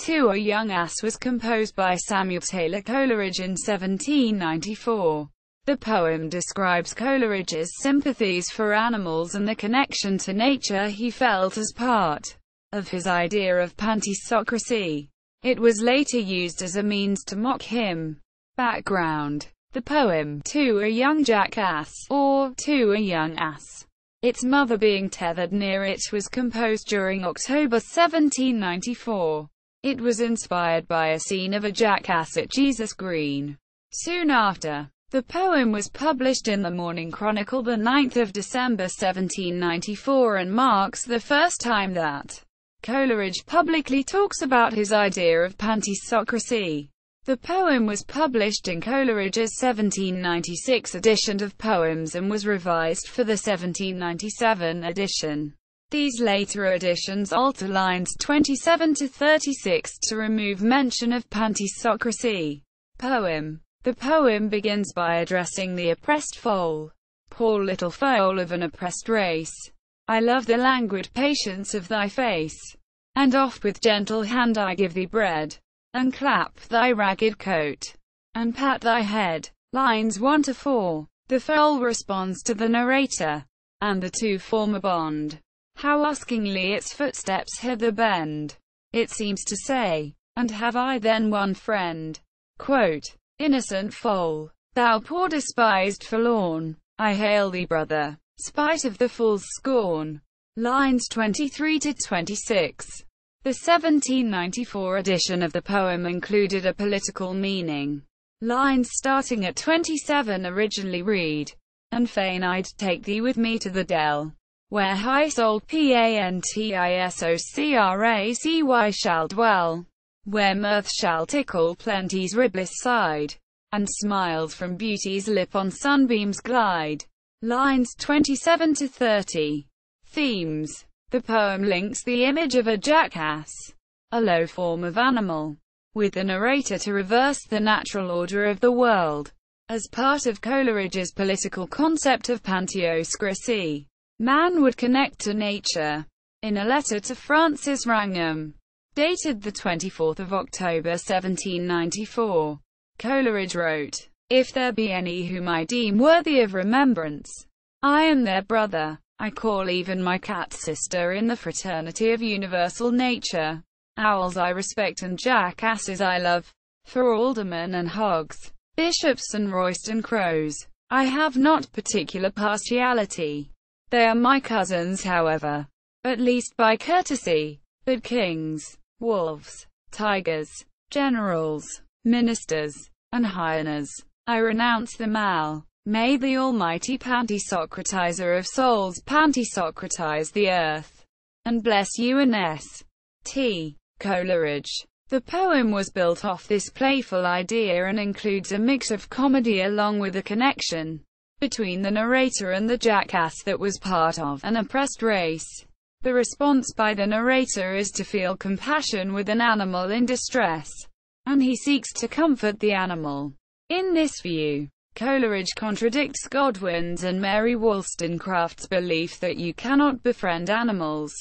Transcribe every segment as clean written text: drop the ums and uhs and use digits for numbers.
To a Young Ass was composed by Samuel Taylor Coleridge in 1794. The poem describes Coleridge's sympathies for animals and the connection to nature he felt as part of his idea of Pantisocracy. It was later used as a means to mock him. Background: the poem, To a Young Jackass, or To a Young Ass, its mother being tethered near it, was composed during October 1794. It was inspired by a scene of a jackass at Jesus Green. Soon after, the poem was published in the Morning Chronicle the 9th of December 1794 and marks the first time that Coleridge publicly talks about his idea of Pantisocracy. The poem was published in Coleridge's 1796 edition of poems and was revised for the 1797 edition. These later editions alter lines 27 to 36 to remove mention of Pantisocracy. Poem. The poem begins by addressing the oppressed foal. Poor little foal of an oppressed race, I love the languid patience of thy face, and oft with gentle hand I give thee bread, and clap thy ragged coat, and pat thy head. Lines 1 to 4. The foal responds to the narrator, and the two form a bond. How askingly its footsteps hither bend, it seems to say, and have I then one friend? Quote, innocent foal, thou poor despised forlorn, I hail thee brother, spite of the fool's scorn. Lines 23 to 26. The 1794 edition of the poem included a political meaning. Lines starting at 27 originally read, and fain I'd take thee with me to the dell, where high-souled Pantisocracy shall dwell, where mirth shall tickle plenty's ribless side, and smiles from beauty's lip on sunbeams glide. Lines 27 to 30. Themes. The poem links the image of a jackass, a low form of animal, with the narrator to reverse the natural order of the world. As part of Coleridge's political concept of Pantisocracy, man would connect to nature. In a letter to Francis Wrangham, dated the 24th of October 1794, Coleridge wrote, if there be any whom I deem worthy of remembrance, I am their brother. I call even my cat sister in the fraternity of universal nature. Owls I respect and jackasses I love. For aldermen and hogs, bishops and Royston crows, I have not particular partiality. They are my cousins however, at least by courtesy. But kings, wolves, tigers, generals, ministers, and hyenas, I renounce them all. May the almighty Pantisocratizer of souls Pantisocratize the earth, and bless you and S.T. Coleridge. The poem was built off this playful idea and includes a mix of comedy along with a connection between the narrator and the jackass that was part of an oppressed race. The response by the narrator is to feel compassion with an animal in distress, and he seeks to comfort the animal. In this view, Coleridge contradicts Godwin's and Mary Wollstonecraft's belief that you cannot befriend animals.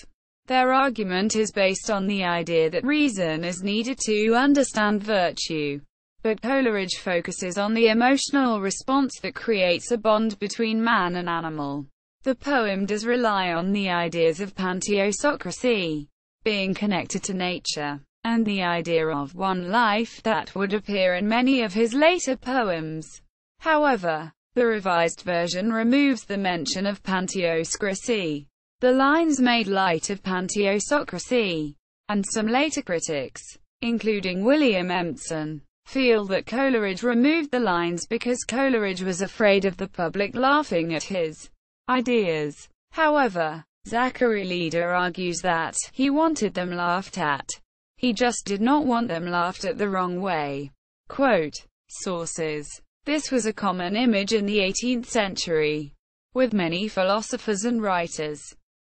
Their argument is based on the idea that reason is needed to understand virtue. But Coleridge focuses on the emotional response that creates a bond between man and animal. The poem does rely on the ideas of Pantisocracy, being connected to nature, and the idea of one life that would appear in many of his later poems. However, the revised version removes the mention of Pantisocracy. The lines made light of Pantisocracy, and some later critics, including William Empson, feel that Coleridge removed the lines because Coleridge was afraid of the public laughing at his ideas. However, Zachary Leader argues that he wanted them laughed at. He just did not want them laughed at the wrong way. Quote, sources. This was a common image in the 18th century, with many philosophers and writers,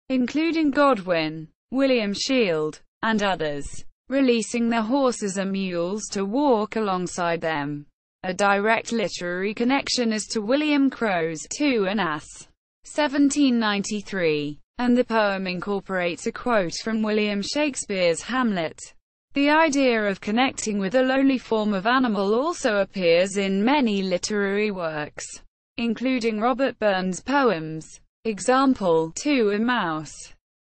including Godwin, William Shield, and others, releasing their horses and mules to walk alongside them. A direct literary connection is to William Crowe's To an Ass, 1793, and the poem incorporates a quote from William Shakespeare's Hamlet. The idea of connecting with a lowly form of animal also appears in many literary works, including Robert Burns' poems. Example: To a Mouse.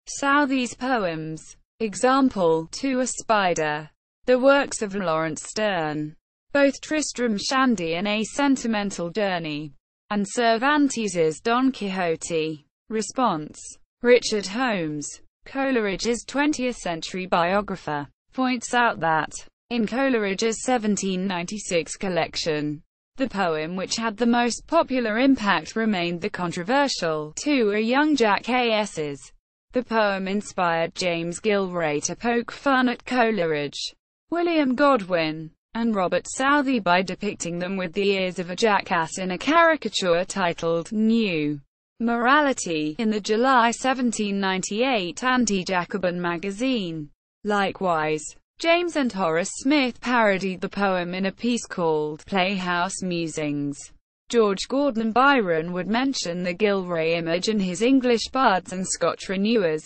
Southey's poems. Example: To a Spider. The works of Lawrence Sterne. Both Tristram Shandy and A Sentimental Journey, and Cervantes's Don Quixote. Response: Richard Holmes, Coleridge's 20th-century biographer, points out that, in Coleridge's 1796 collection, the poem which had the most popular impact remained the controversial To a Young Jackass. The poem inspired James Gilray to poke fun at Coleridge, William Godwin, and Robert Southey by depicting them with the ears of a jackass in a caricature titled New Morality in the July 1798 anti-Jacobin magazine. Likewise, James and Horace Smith parodied the poem in a piece called Playhouse Musings. George Gordon Byron would mention the Gilray image in his English Bards and Scotch Renewers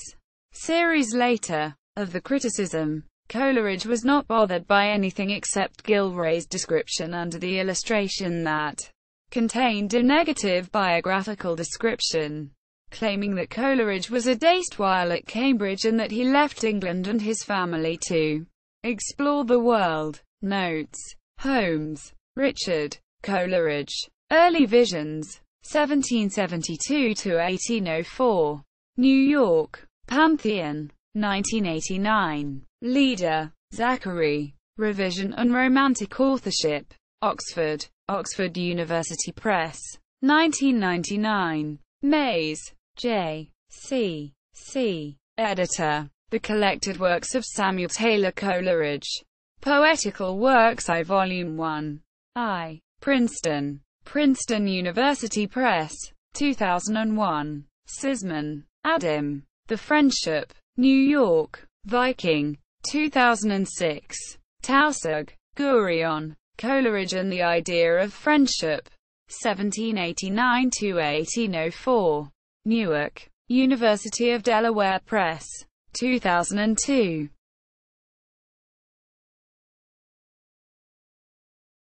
series later. Of the criticism, Coleridge was not bothered by anything except Gilray's description under the illustration that contained a negative biographical description, claiming that Coleridge was a daste while at Cambridge and that he left England and his family to explore the world. Notes: Holmes, Richard. Coleridge. Early Visions. 1772–1804. New York: Pantheon. 1989. Leader: Zachary. Revision and Romantic Authorship. Oxford. Oxford University Press. 1999. Mays, J. C. C. Editor. The Collected Works of Samuel Taylor Coleridge. Poetical Works I Volume 1. I. Princeton. Princeton University Press. 2001. Sisman, Adam. The Friendship. New York. Viking. 2006. Tausug, Gurion. Coleridge and the Idea of Friendship. 1789–1804. Newark. University of Delaware Press. 2002.